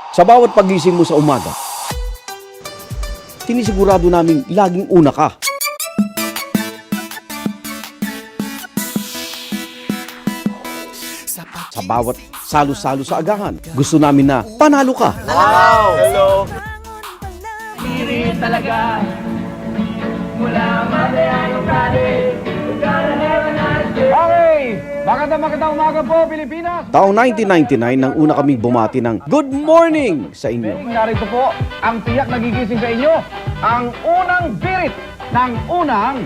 Sa bawat pagising mo sa umaga, sinisigurado naming laging una ka. Sa bawat salo-salo sa agahan, gusto namin na panalo ka. Wow! Hello! Diri talaga mula Matayang Kali. Okay! Magandang umaga po, Pilipinas! Taong 1999 nang una kaming bumati ng good morning sa inyo. Narito po ang tiyak nagigising sa inyo, ang unang birit ng unang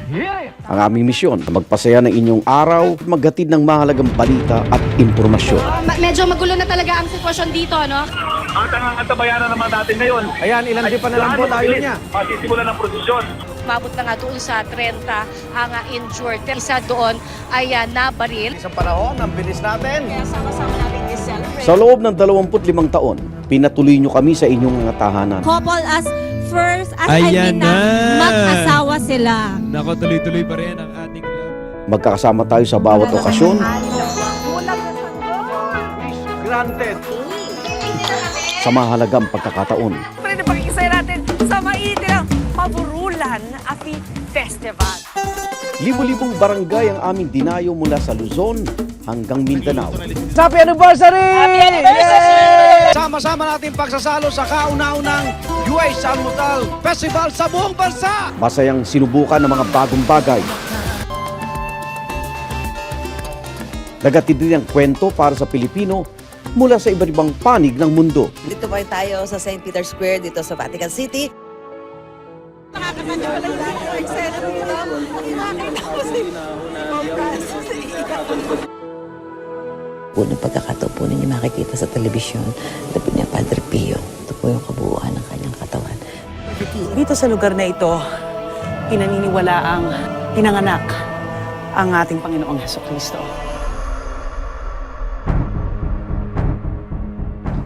hirit. Ang aming misyon, magpasaya ng inyong araw at maghatid ng mahalagang balita at impormasyon. Medyo magulo na talaga ang sitwasyon dito, no? Ang tangang-antabayanan naman natin ngayon. Ayan, ilan di pa na lang po tayo niya. Masisimulan ng prosesyon. Umabot na nga doon sa 30 ang injured. Isa doon ay nabaril. Isang panahon, ang bilis natin. Kaya sama-sama natin i-celebrate. Sa loob ng 25 taon, pinatuloy nyo kami sa inyong mga tahanan. Couple as first, as Ayan na. mag-asawa sila. Nako, tuloy-tuloy pa rin ang ating love. Magkakasama tayo sa bawat okasyon. Granted. Sa mahalagang pagkakataon. Pwede pakikisaya natin sa maiilang Paburulan Afi Festival. Libo-libong barangay ang aming dinayo mula sa Luzon hanggang Mindanao. Happy anniversary! Happy anniversary! Sama-sama natin pagsasalo sa kauna-unang UH Almutal Festival sa buong bansa! Masayang sinubukan ng mga bagong bagay. Nagatid din ang kwento para sa Pilipino mula sa iba't ibang panig ng mundo. Dito pa tayo sa St. Peter's Square, dito sa Vatican City. Unang pagkakataon po ninyo makikita sa telebisyon, ito po niya Padre Pio. Ito po yung kabuuan ng kanyang katawan. Dito sa lugar na ito, pinaniniwala ang pinanganak ang ating Panginoong Hesukristo.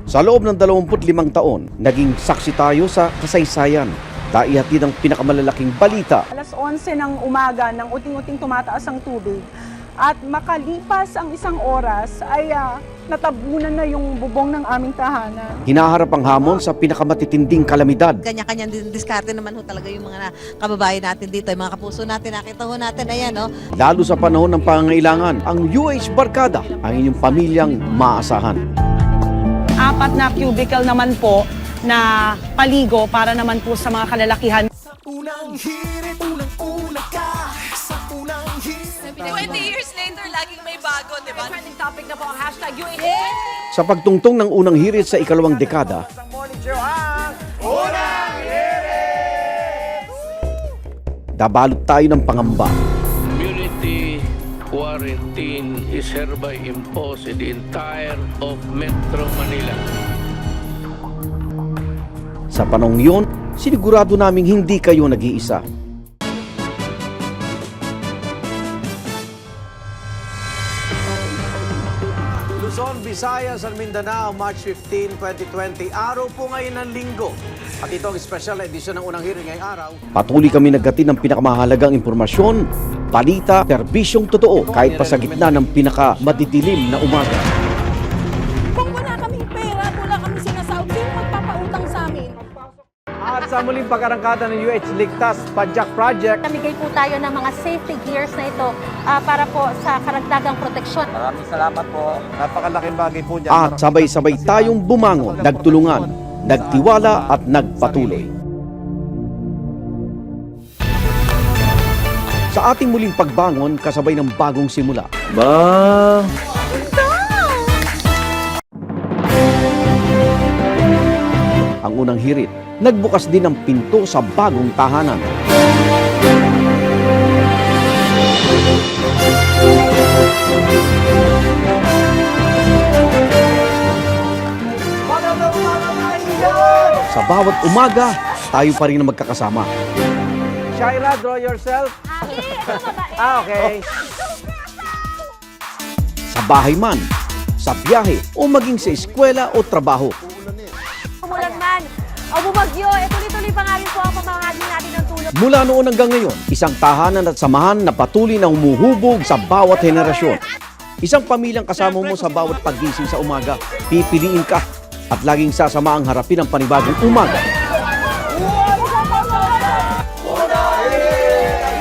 Sa loob ng 25 taon, naging saksi tayo sa kasaysayan. Naihatid ang pinakamalalaking balita. Alas 11 ng umaga nang uting-uting tumataas ang tubig at makalipas ang isang oras ay natabunan na yung bubong ng aming tahanan. Hinaharap ang hamon sa pinakamatitinding kalamidad. Kanya-kanyang diskarte naman ho talaga yung mga kababayan natin dito, yung mga kapuso natin, nakita ho natin, ayan no. Lalo sa panahon ng pangangailangan, ang UH Barkada ang inyong pamilyang maasahan. 4 na cubicle naman po na paligo para naman po sa mga kalalakihan. 20 years later, laging may bago, di ba? Trending topic na po ang hashtag UH. Sa pagtungtong ng unang hirit sa ikalawang dekada, Ang morning show ang unang hirit! dabalot tayo ng pangamba. Community quarantine is hereby imposed in the entire of Metro Manila. Sa panahong yun, sinigurado naming hindi kayo nag-iisa. Luzon, Visayas at Mindanao, March 15, 2020. Araw po ngayon ng linggo. At ito ang special edition ng unang hirit ngayong araw. Patuloy kami naghatid ng pinakamahalagang impormasyon, balita, serbisyong totoo kahit pa sa gitna ng pinakamatitilim na umaga. Kung wala kaming pera, wala kaming sinasahod, sino magpapautang sa amin? At sa muling pag-arangkada ng UH Ligtas Padjak Project, Namigay po tayo ng mga safety gears na ito para po sa karagdagang proteksyon. napakalaking bagay po dyan. At sabay-sabay tayong bumangon, nagtulungan, nagtiwala at nagpatuloy. Sa ating muling pagbangon, kasabay ng bagong simula. Ang unang hirit, nagbukas din ang pinto sa bagong tahanan. Sa bawat umaga, tayo pa rin na magkakasama. Shaira, draw yourself. Okay. Sa bahay man, sa biyahe o maging sa eskwela o trabaho. Umulan man o bumagyo, tuloy-tuloy pa nga rin po ang pamamahagi natin ng tulong. Mula noon hanggang ngayon, isang tahanan at samahan na patuloy na humuhubog sa bawat henerasyon. Isang pamilyang kasama mo sa bawat paggising sa umaga. Pipiliin ka at laging sasamaang harapin ang panibagong umaga.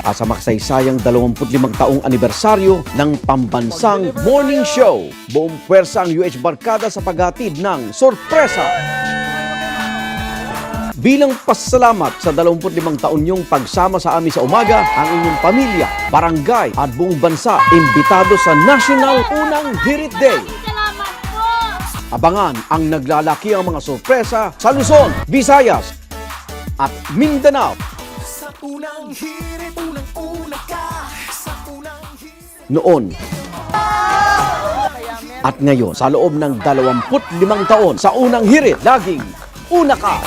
At sa makasaysayang 25 taong anibersaryo ng pambansang morning show, buong pwersa ang UH Barkada sa paghatid ng sorpresa. Bilang pasalamat sa 25 taon niyong pagsama sa amin sa umaga, ang inyong pamilya, barangay at buong bansa imbitado sa National Unang Hirit Day. Abangan ang naglalaki ang mga sorpresa sa Luzon, Visayas at Mindanao. Noon at ngayon, sa loob ng 25 taon, sa unang hirit, laging una ka!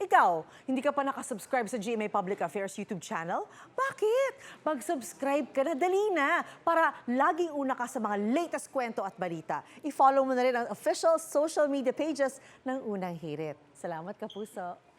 Ikaw, hindi ka pa nakasubscribe sa GMA Public Affairs YouTube channel? Bakit? Mag-subscribe ka na, dali na, para laging una ka sa mga latest kwento at balita. I-follow mo na rin ang official social media pages ng Unang Hirit. Salamat, Kapuso.